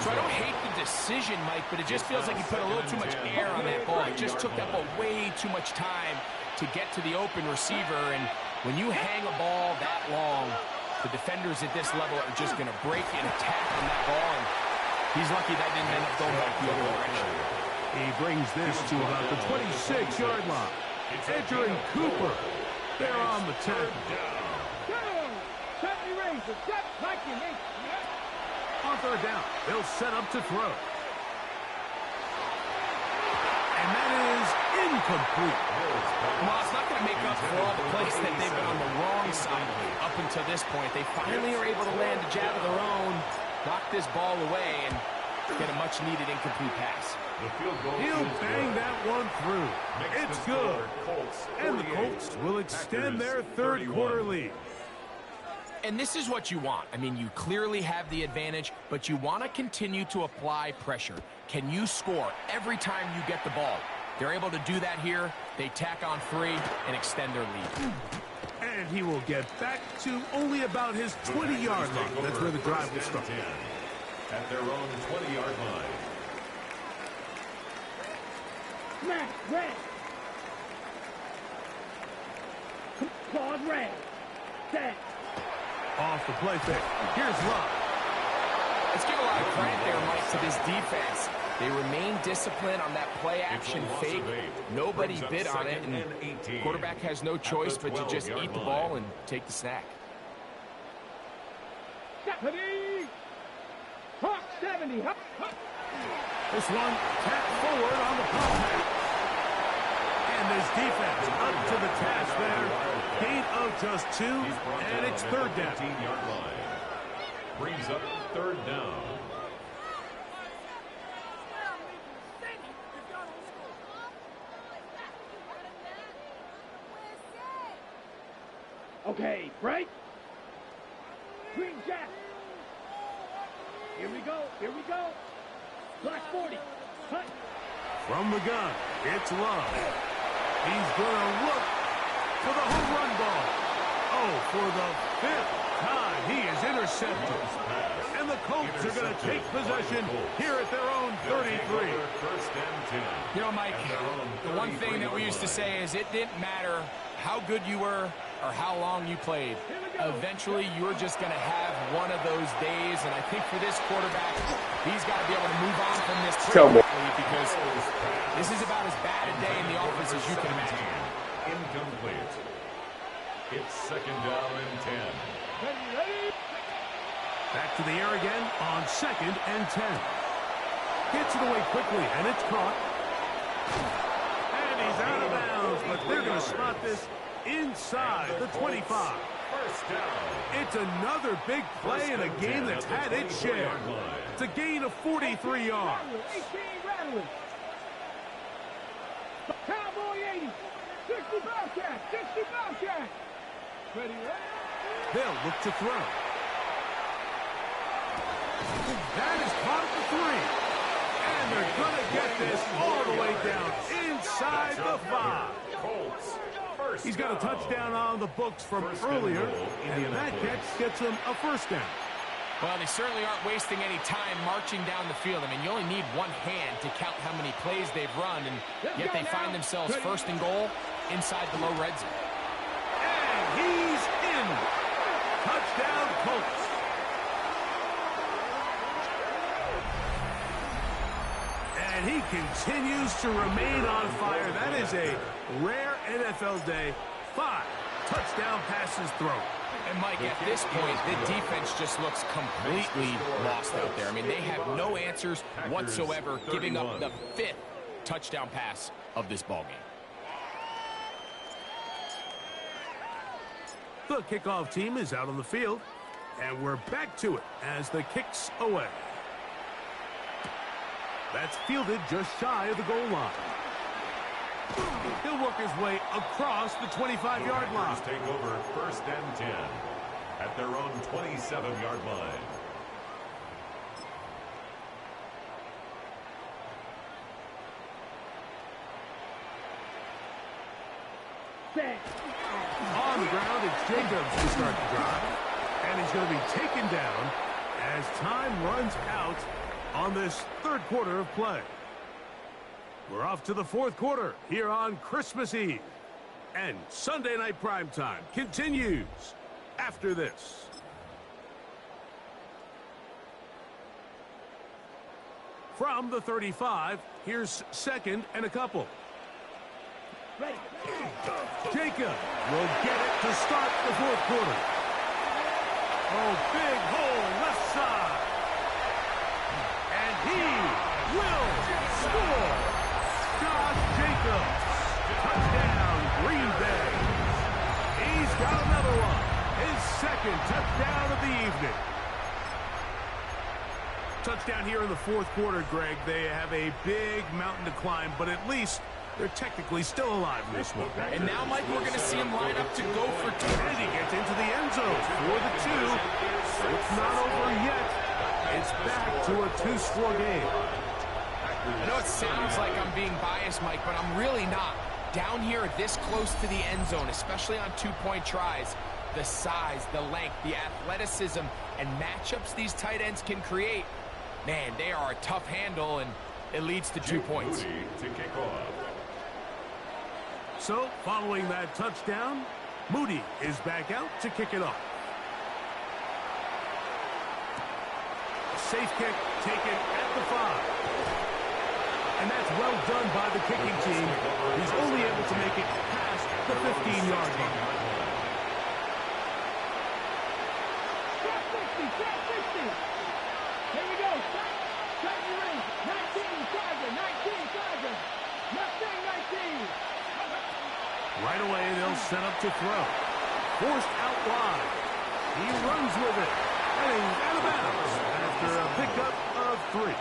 So I don't hate the decision, Mike, but it just feels like he put a little too much air on that ball. It just took that ball way too much time to get to the open receiver. And when you hang a ball that long, the defenders at this level are just going to break and attack on that ball. And he's lucky that didn't end up going back the other direction. He brings this to about the 26-yard line. Edger and Cooper, they're on the 10. On third down, they'll set up to throw. And that is incomplete. Well, it's not going to make up for all the plays that they've been on the wrong side up until this point. They finally are able to land a jab of their own, knock this ball away, and get a much-needed incomplete pass. He'll bang that one through. It's good. And the Colts will extend their third-quarter lead. And this is what you want. I mean, you clearly have the advantage, but you want to continue to apply pressure. Can you score every time you get the ball? They're able to do that here. They tack on 3 and extend their lead. And he will get back to only about his 20-yard line. That's where the drive will start. At their own 20-yard line. Smash, red. Claude red. Set. Off the play fake. Here's Love. Let's give a lot of credit there, Mike, to this defense. They remain disciplined on that play-action fake. Nobody bid on it, and the quarterback has no choice but to just eat the ball and take the snack. Stephanie. Hawk 70. This one tapped forward on the pop back. And this defense up to the task there. Gain of just 2, and it's third down. 15-yard line. Brings up third down. Okay, break. Green Jack. Here we go. Black 40. Cut. From the gun, it's Love. He's going to look for the home run ball. Oh, for the 5th time, he is intercepted. And the Colts are going to take possession here at their own 33. You know, Mike, the one thing that we used to say is it didn't matter how good you were or how long you played. Eventually, you're just going to have one of those days, and I think for this quarterback, he's got to be able to move on from this quickly because this is about as bad a day in the offense as you can imagine. Incomplete. It's second down and 10. Back to the air again on second and 10. Gets it away quickly, and it's caught. And he's out of bounds, but they're going to spot this inside the 25. First down. It's another big play in a game that's had its share. It's a gain of 43 yards. Cowboy 80. 60 Bobcat. Ready. They'll look to throw. That is caught at the 3. And they're going to get this all the way down inside the 5. Colts. He's got a touchdown on the books from earlier, and that catch gets him a first down. Well, they certainly aren't wasting any time marching down the field. I mean, you only need one hand to count how many plays they've run, and yet they find themselves first and goal inside the low red zone. And he's in. Touchdown, Colts. And he continues to remain on fire. That is a rare NFL day. 5 touchdown passes thrown. And, Mike, at this point, the defense just looks completely lost out there. I mean, they have no answers whatsoever, giving up the 5th touchdown pass of this ballgame. The kickoff team is out on the field, and we're back to it as the kick's away. That's fielded just shy of the goal line. He'll work his way across the 25-yard line. Take over first and 10. at their own 27-yard line. On the ground, it's Jacobs to start the drive. And he's going to be taken down as time runs out on this third quarter of play. We're off to the fourth quarter here on Christmas Eve. And Sunday Night Primetime continues after this. From the 35, here's second and a couple. Ready. Jacob will get it to start the fourth quarter. Oh, big hole left side. And he will score. Josh Jacobs. Touchdown, Green Bay. He's got another one. His second touchdown of the evening. Touchdown here in the fourth quarter, Greg. They have a big mountain to climb, but at least they're technically still alive in this one. And now, Mike, we're going to see him line up to go for two. And he gets into the end zone for the two. So it's not over yet. It's back to a two-score game. I know it sounds like I'm being biased, Mike, but I'm really not. Down here this close to the end zone, especially on two-point tries, the size, the length, the athleticism, and matchups these tight ends can create, man, they are a tough handle, and it leads to 2 points. To kick off. So, following that touchdown, Moody is back out to kick it off. A safe kick taken at the 5. And that's well done by the kicking team. He's only able to make it past the 15-yard line. Shot 60. Here we go. Shot in range. 19, Charger. 19, Charger. Mustang 19. Right away, they'll set up to throw. Forced out wide. He runs with it. Heading out of bounds after a pickup of 3.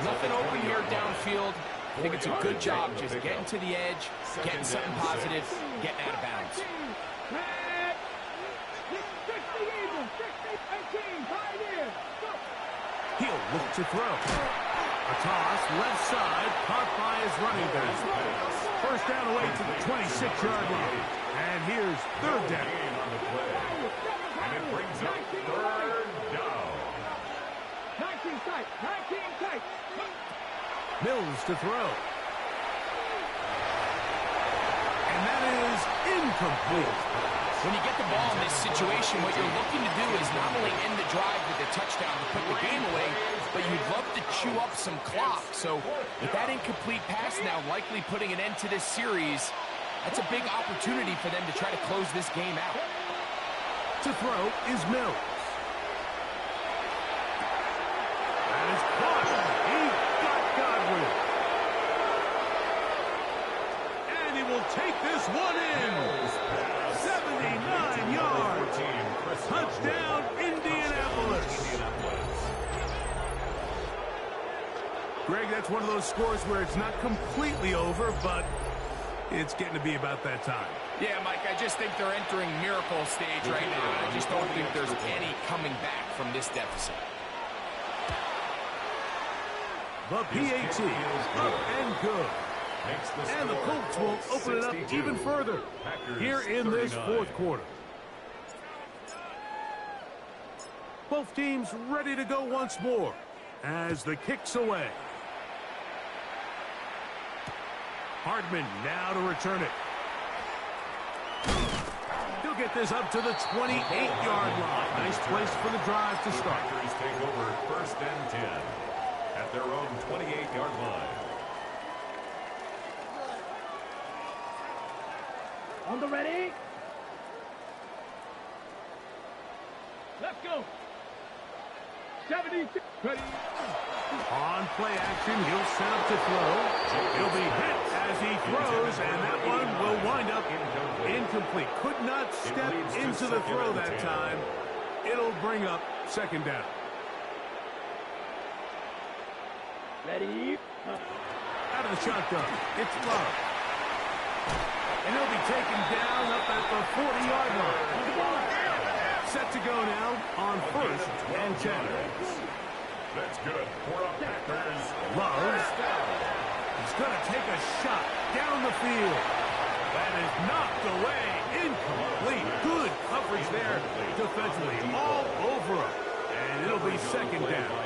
Nothing open here downfield. I think it's a good job just getting to the edge, getting something positive, getting out of bounds. 60 Eagles. 60, 19, Pioneer. Go. He'll look to throw. A toss, left side, caught by his running back. First down away to the 26-yard line. And here's third down. And it brings up third down. 19 tight. 19 tight. Mills to throw. And that is incomplete. When you get the ball in this situation, what you're looking to do is not only end the drive with a touchdown to put the game away, but you'd love to chew up some clock. So with that incomplete pass now likely putting an end to this series, that's a big opportunity for them to try to close this game out. To throw is Mills. That is caught. He got Godwin. And he will take this one in. 79 yards. Touchdown, Indianapolis. Greg, that's one of those scores where it's not completely over, but it's getting to be about that time. Yeah, Mike, I just think they're entering miracle stage right now. I just don't think there's any coming back from this deficit. The PAT up and good. And the Colts will open it up even further here in this fourth quarter. Both teams ready to go once more as the kick's away. Hardman now to return it. He'll get this up to the 28-yard line. Nice place for the drive to start. Packers take over first and 10 at their own 28-yard line. On the ready. Let's go. 76. Ready. On play action, he'll set up to throw. He'll be hit as he throws, and that one will wind up incomplete. Could not step into the throw that time. It'll bring up second down. Ready. Out of the shotgun, it's Love. And he'll be taken down up at the 40-yard line. Set to go now on first and 10. That's good for a Packers. Love. He's going to take a shot down the field. That is knocked away. Incomplete. Good coverage there defensively. All over him. And it'll be second down.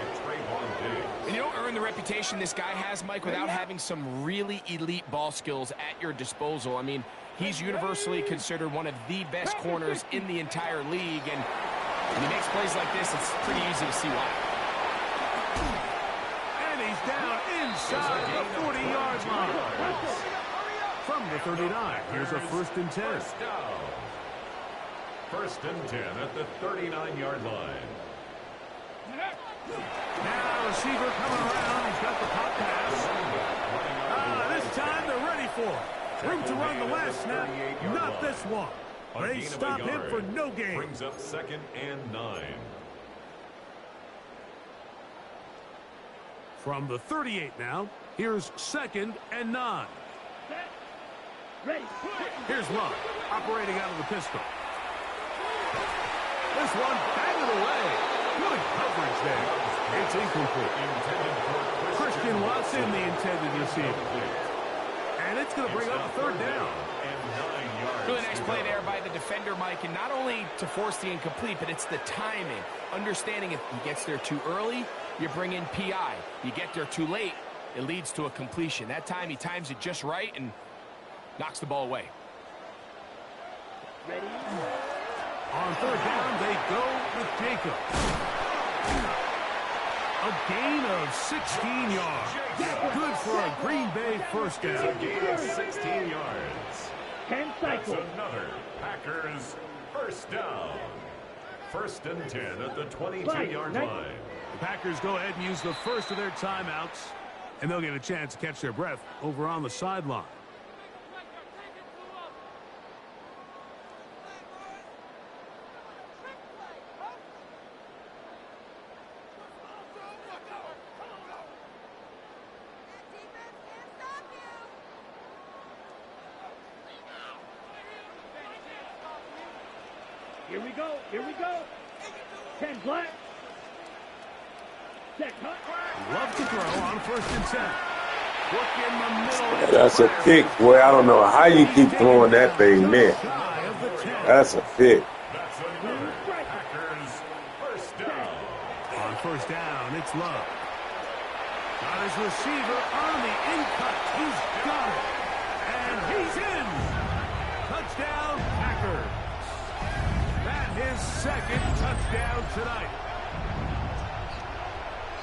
And you don't earn the reputation this guy has, Mike, without having some really elite ball skills at your disposal. I mean, he's universally considered one of the best corners in the entire league. And when he makes plays like this, it's pretty easy to see why. And he's down inside the 40-yard line. From the 39, here's a first and 10. First and 10 at the 39-yard line. Now receiver coming around. He's got the pop pass. This time they're ready for it. Room to run the last snap. Not this one. They stop him for no gain. Brings up second and 9. From the 38 now, here's second and 9. Ready. Here's Love, operating out of the pistol. This one batted away. Good coverage there. It's incomplete. Christian Watson, the intended receiver. And it's going to bring up a third down. Really nice play there by the defender, Mike, and not only to force the incomplete, but it's the timing. Understanding if he gets there too early, you bring in PI. You get there too late, it leads to a completion. That time he times it just right and knocks the ball away. Ready. On third down, they go with Jacob. A gain of 16 yards. Good for a Green Bay first down. A gain of 16 yards. 10 That's cycles. another Packers first down. First and 10 at the 22-yard line. The Packers go ahead and use the first of their timeouts, and they'll get a chance to catch their breath over on the sideline. Here we go. Here we go. 10 black. Set cut. Love to throw on first and 10. Look in the middle. That's a pick, boy. I don't know how you keep throwing that thing there. That's a pick. That's another Packers first down. On first down, it's Love. Got his receiver on the in-cut. He's got it. And he's in. Touchdown, Packers. That his second touchdown tonight.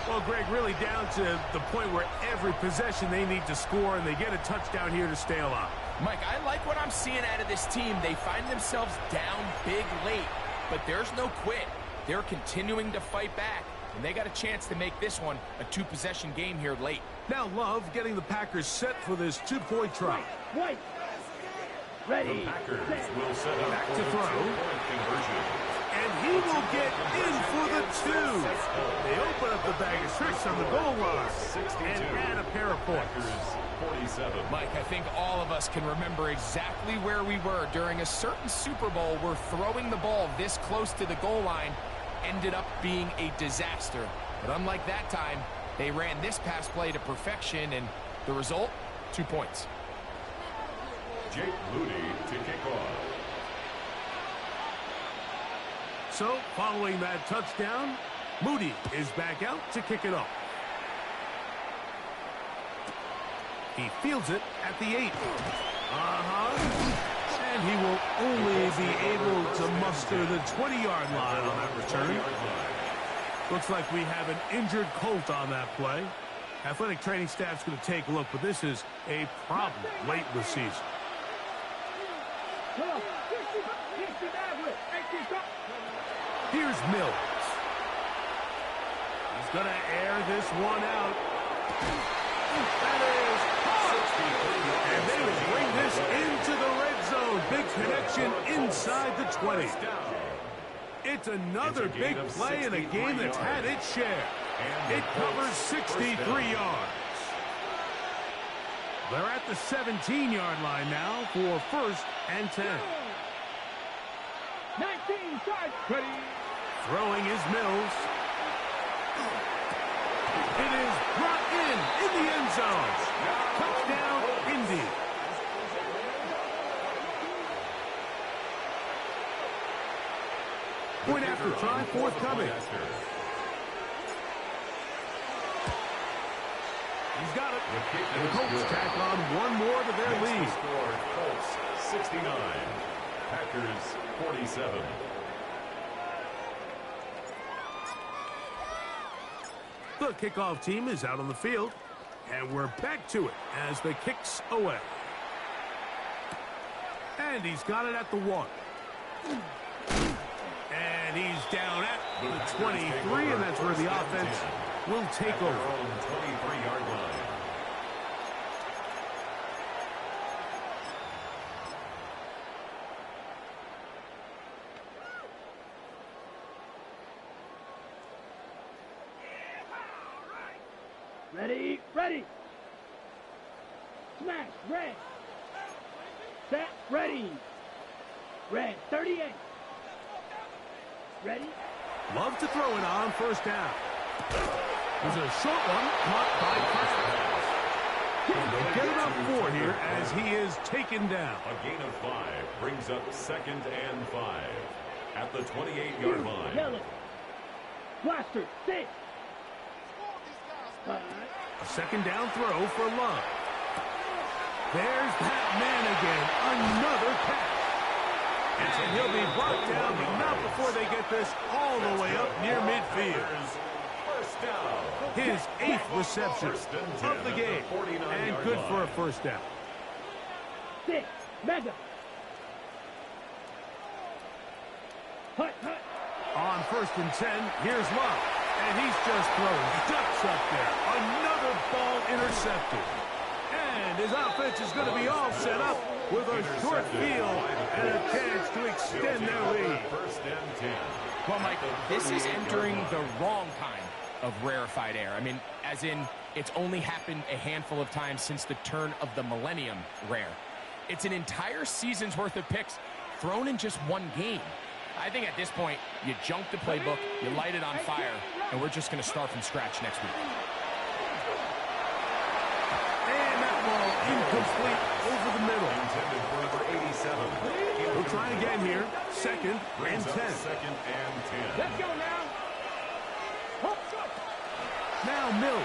Well, Greg, really down to the point where every possession they need to score, and they get a touchdown here to stay alive. Mike, I like what I'm seeing out of this team. They find themselves down big late, but there's no quit. They're continuing to fight back, and they got a chance to make this one a two-possession game here late. Now Love getting the Packers set for this two-point try. White. Ready. The Packers will set up Back for to the throw. two-point conversion. And he will get in for the two. They open up the bag of tricks on the goal line and add a pair of points. Packers 47. Mike, I think all of us can remember exactly where we were during a certain Super Bowl where throwing the ball this close to the goal line ended up being a disaster. But unlike that time, they ran this pass play to perfection, and the result, 2 points. Jake Moody to kick off. So, following that touchdown, Moody is back out to kick it off. He fields it at the 8. And he will only be able to muster the 20-yard line on that return. Looks like we have an injured Colt on that play. Athletic training staff's going to take a look, but this is a problem late in the season. Here's Mills. He's going to air this one out. That is caught. And they will bring this into the red zone. Big connection inside the 20. It's another big play in a game that's had its share. It covers 63 yards. They're at the 17-yard line now for first and 10. 19 inside. Ready. Throwing is Mills. It is brought in the end zone. Touchdown, Indy. Point after try, forthcoming. He's got it. And the Colts tack on one more to their lead. Score, Colts 69, Packers 47. The kickoff team is out on the field, and we're back to it as the kick's away. And he's got it at the 1. And he's down at the 23, and that's where the offense will take over. 23-yard line. Ready, ready. Smash, red. Set, ready. Red, 38. Ready. Love to throw it on first down. There's a short one caught by Kyle. They'll get it up 4 here as he is taken down. A gain of 5 brings up 2nd and 5 at the 28-yard line. Yellow. Blaster, 6. 5. A second down throw for Love. There's that man again. Another catch. And he'll be brought down, but not before they get this all the way up near midfield. First down. His 8th reception of the game. And good for a first down. 6. Mega. Hut, hut. On 1st and 10, here's Love. And he's just throwing ducks up there. Another ball intercepted. And his offense is going to be all set up with a short field and a chance to extend their lead. 1st and 10. Well, Mike, this is entering the wrong kind of rarefied air. I mean, as in, it's only happened a handful of times since the turn of the millennium rare. It's an entire season's worth of picks thrown in just one game. I think at this point, you junk the playbook, you light it on fire, and we're just going to start from scratch next week. And that ball incomplete over the middle. Intended for number 87. We'll try again here. 2nd and 10. 2nd and 10. Let's go now. Hop, shot. Now Mills.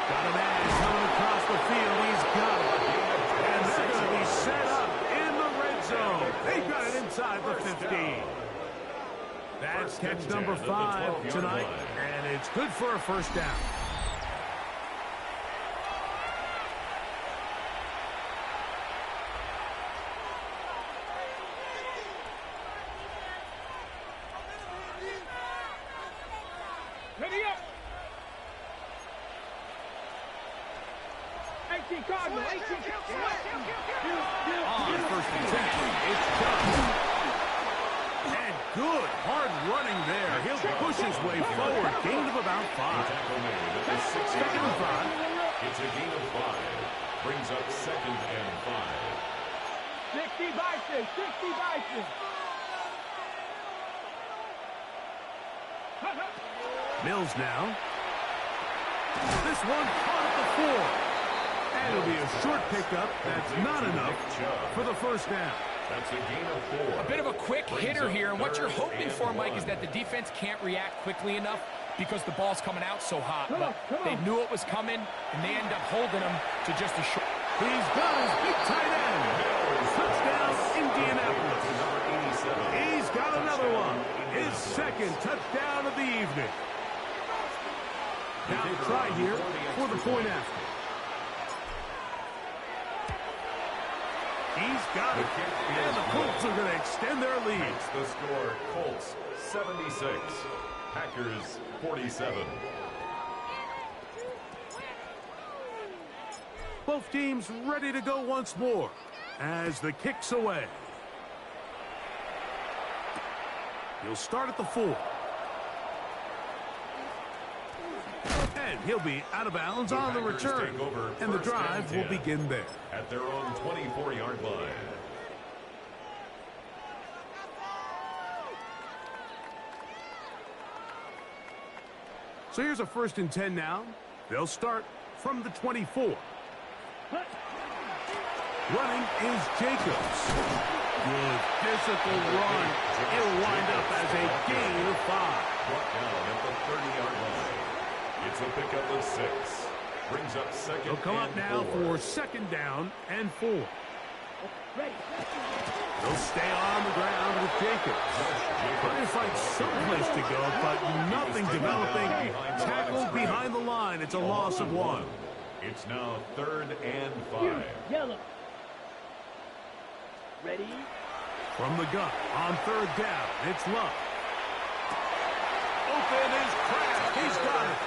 Got a man coming across the field. He's got it. And they're going to be set up in the red zone. They got it inside the 15. That's catch number 5 tonight, and it's good for a first down. Ready up. 18 Cardinal, 18 On 1st and 10, it's done. And good hard running there. He'll push his way forward. Gain of about 5. Tackle made at the 6th 2nd and 5. It's a gain of 5. Brings up 2nd and 5. 60 Bison, 60 Bison. Mills now. This one caught at the 4. And it'll be a short pickup. That's not enough for the first down. That's a gain of 4. A bit of a quick hitter here, and what you're hoping for, Mike, is that the defense can't react quickly enough because the ball's coming out so hot. But they knew it was coming, and they end up holding him to just a short. He's got his big tight end. Touchdown, Indianapolis. He's got another one. His 2nd touchdown of the evening. Now try here for the point after. He's got it. And the Colts are going to extend their lead. Makes the score Colts 76, Packers 47. Both teams ready to go once more as the kick's away. He'll start at the 4. And he'll be out of bounds on the return. And the drive will begin there. At their own 24-yard line. So here's a 1st and 10 now. They'll start from the 24. Running is Jacobs. Good physical run. It'll wind up as a gain of 5. Brought down at the 30-yard line. It's a pickup of 6. Brings up 2nd They'll come up and now 4. for 2nd down and 4. They'll stay on the ground with Jacobs. Trying to find someplace to go, but nothing developing. Tackled behind the line. It's a loss of 1. It's now 3rd and 5. Yellow. Ready? From the gun on 3rd down, it's Love. Open is Kraft. He's got it.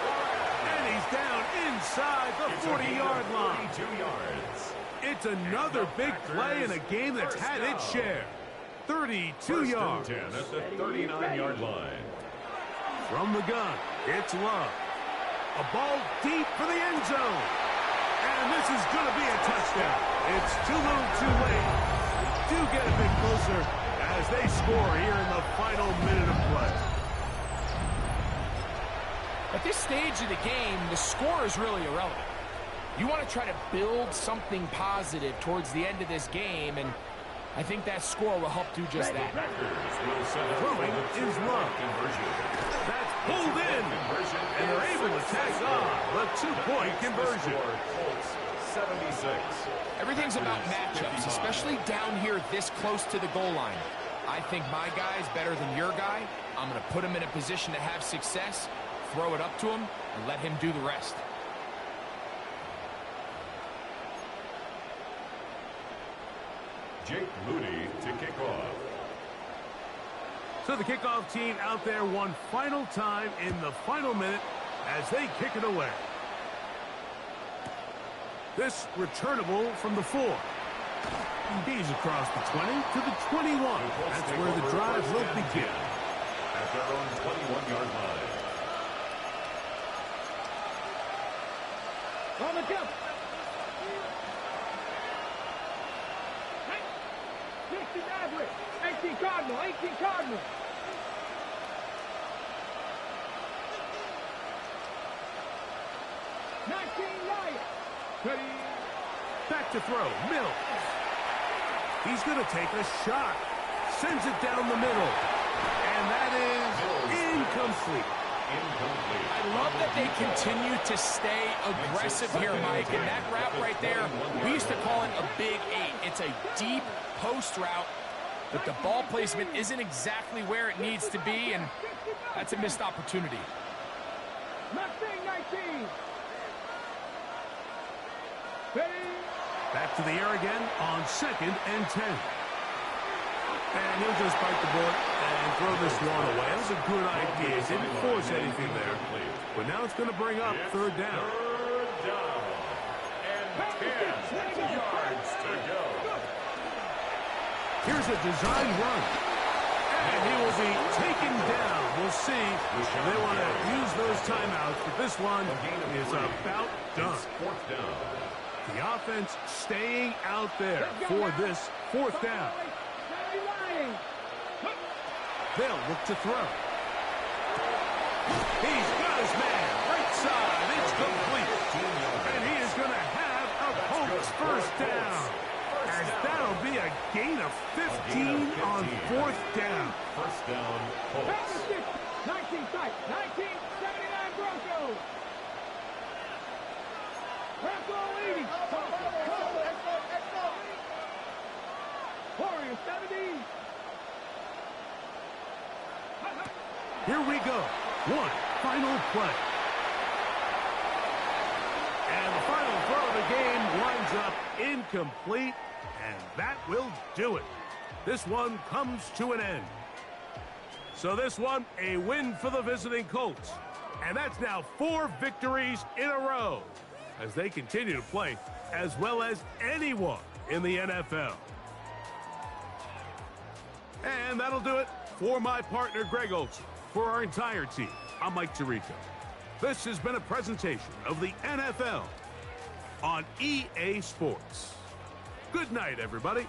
And he's down inside the 40-yard line. 42 yards. It's another big play in a game that's had its share. 32 yards. 1st and 10 at the 39-yard line. From the gun, it's Love. A ball deep for the end zone. And this is going to be a touchdown. It's too little too late. Do get a bit closer as they score here in the final minute of play. At this stage of the game, the score is really irrelevant. You want to try to build something positive towards the end of this game, and I think that score will help do just that. Throwing is Love. That's pulled in, and they're able to tag on the 2-point conversion. 76. Everything's about matchups, especially down here this close to the goal line. I think my guy's better than your guy. I'm going to put him in a position to have success, throw it up to him, and let him do the rest. Jake Moody to kick off. So the kickoff team out there one final time in the final minute as they kick it away. This returnable from the 4. He's across the 20 to the 21. That's where the drive will begin. At their own 21-yard line. On the jump. 16 average. 18 Cardinal. 18 Cardinal. Ready. Back to throw. Mills. He's going to take a shot. Sends it down the middle. And that is incomplete. I love that they continue to stay aggressive here, Mike. And that route right there, we used to call it a big 8. It's a deep post route, but the ball placement isn't exactly where it needs to be, and that's a missed opportunity. 19. Back to the air again on 2nd and 10. And he'll just bite the bullet and throw this one away. That was a good idea. Didn't force anything there. But now it's going to bring up 3rd down. 3rd down. And 10 yards to go. Here's a design run. And he will be taken down. We'll see if they want to use those timeouts. But this one is about done. 4th down. The offense staying out there for this 4th down. They'll look to throw. He's got his man. Right side. It's complete. And he is going to have a Colts 1st down. As that'll be a gain of 15 on 4th down. 1st down, Colts. 19 sight. 1979 Broncos. Bronco leading. Warriors 70. Here we go. One final play. And the final throw of the game winds up incomplete, and that will do it. This one comes to an end. So this one, a win for the visiting Colts. And that's now 4 victories in a row as they continue to play as well as anyone in the NFL. And that'll do it for my partner, Greg Olson. For our entire team, I'm Mike Tirico. This has been a presentation of the NFL on EA Sports. Good night, everybody.